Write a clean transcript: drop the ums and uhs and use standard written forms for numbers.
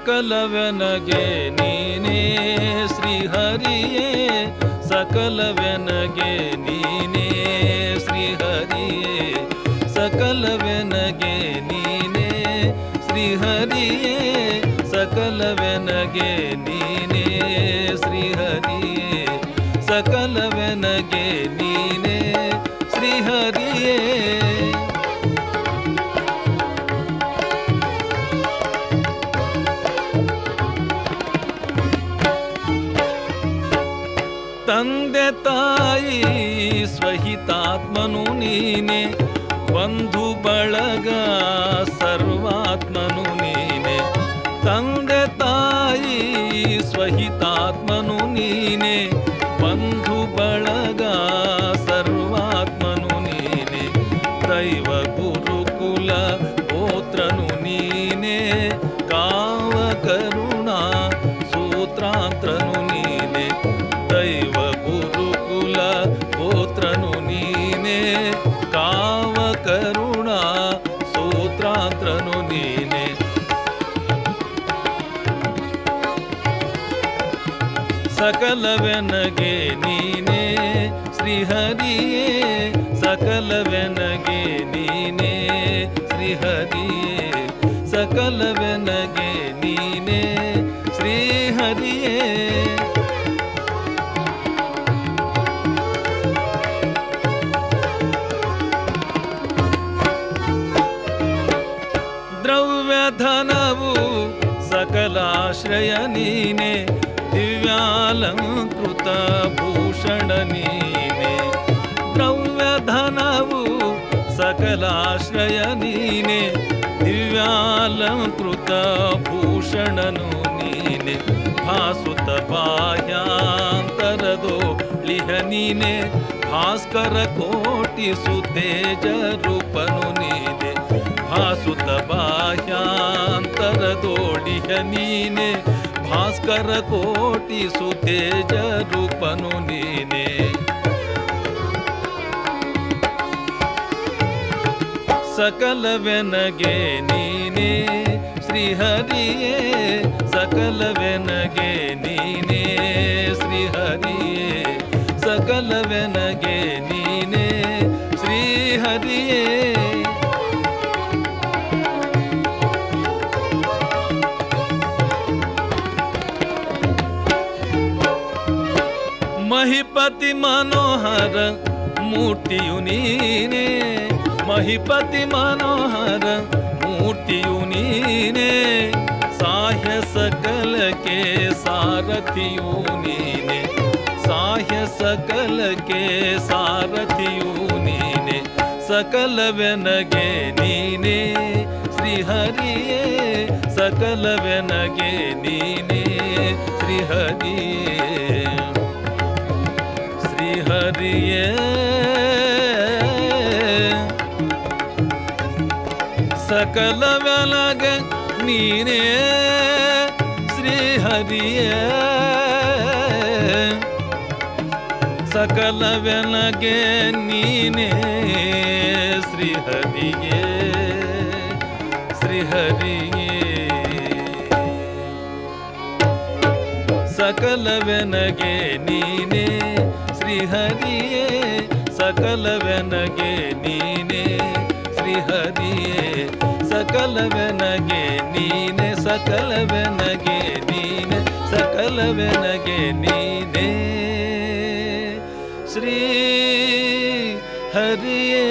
ಸಕಲವೆನಗೆ ನೀನೇ ಶ್ರೀಹರಿಯೇ ಸಕಲವೆನಗೆ ನೀನೇ ಶ್ರೀಹರಿಯೇ ಸಕಲವೆನಗೆ ನೀನೇ ಶ್ರೀಹರಿಯೇ ಸಕಲವೆನಗೆ ನೀನೇ ಶ್ರೀಹರಿಯೇ ಸಕಲವೆನಗೆ ನೀನೇ ಶ್ರೀಹರಿಯೇ ತಂದೆ ತಾಯಿ ಸ್ವಹಿತಾತ್ಮನು ನೀನೆ ಬಂಧು ಬಳಗ ಸರ್ವಾತ್ಮನು ನೀನೆ ತಂದೆ ತಾಯಿ ಸ್ವಹಿತಾತ್ಮನು ನೀನೆ ಬಂಧು ಬಳಗ ಸರ್ವಾತ್ಮನು ನೀನೆ ದೈವ ಗುರುಕುಲ ಗೋತ್ರನು ನೀನೆ ಕಾವ ಕರುಣಾ ಸೂತ್ರಾಂತ್ರನು ನೀನೆ ದೈವ ಗುರುಕುಲ ಗೋತ್ರನು ನೀನೆ ಕಾವ ಕರುಣಾ ಸೂತ್ರಾಂತ್ರನು ನೀನೆ ಸಕಲವೆನಗೆ ನೀನೆ ಶ್ರೀಹರಿಯೇ ಸಕಲವೆನಗೆ ನೀನೆ ಶ್ರೀಹರಿಯೇ ಸಕಲವೆನಗೆ ನೀನೆ ಶ್ರೀಹರಿಯೇ ದ್ರವ್ಯಧನವು ಸಕಲಾಶ್ರಯ ನೀನೆ ದಿವ್ಯಾಲಂಕೃತ ಭೂಷಣ ನೀನೆ ದ್ರವ್ಯಧನವು ಸಕಲಾಶ್ರಯ ನೀನೆ ದಿವ್ಯಾಲಂಕೃತ ಭೂಷಣನು ನೀನೆ ಭಾಸುತ ಬಾಹ್ಯಾಂತರದೋಳಿಹ ನೀನೆ ಭಾಸ್ಕರ ಕೋಟಿ ಸುತೇಜ ರೂಪನು ನೀನೆ ಭಾಸುತ ಬಾಹ್ಯಾಂತರದೋಳಿಹ ನೀನೆ ಭಾಸ್ಕರ ಕೋಟಿ ಸುತೇಜ ರೂಪನು ನೀನೆ ಸಕಲವೆನಗೆ ನೀನೆ ಶ್ರೀಹರಿಯೇ ಸಕಲವೆನಗೆ ನೀನೆ ಶ್ರೀಹರಿಯೇ ಸಕಲವೆನಗೆ ನೀನೆ ಶ್ರೀಹರಿಯೇ ಮಹಿಪತಿ ಮನೋಹರ ಮೂರ್ತಿಯು ನೀನೆ ಮಹಿಪತಿ ಮನೋಹರ ಮೂರ್ತಿಯು ನೀನೆ ಸಾಹ್ಯ ಸಕಲಕ್ಕೆ ಸಾರಥಿಯು ನೀನೆ ಸಾಹ್ಯ ಸಕಲಕ್ಕೆ ಸಾರಥಿಯು ನೀನೆ ಸಕಲವೆನಗೆ ನೀನೆ ಶ್ರೀಹರಿಯೇ ಸಕಲವೆನಗೆ ನೀನೆ ಶ್ರೀಹರಿಯೇ ಶ್ರೀಹರಿಯೇ ಸಕಲವೆನಗೆ ನೀನೇ ಶ್ರೀಹರಿಯೇ ಸಕಲವೆನಗೆ ನೀನೇ ಶ್ರೀಹರಿಯೇ ಶ್ರೀಹರಿಯೇ ಸಕಲವೆನಗೆ ನೀನೇ ಶ್ರೀಹರಿಯೇ ಸಕಲವೆನಗೆ ನೀನೇ ಶ್ರೀಹರಿಯೇ ಸಕಲವೆನಗೆ ನೀನೆ ಸಕಲವೆನಗೆ ನೀನೆ ಸಕಲವೆನಗೆ ನೀನೆ ಶ್ರೀ ಹರಿಯೇ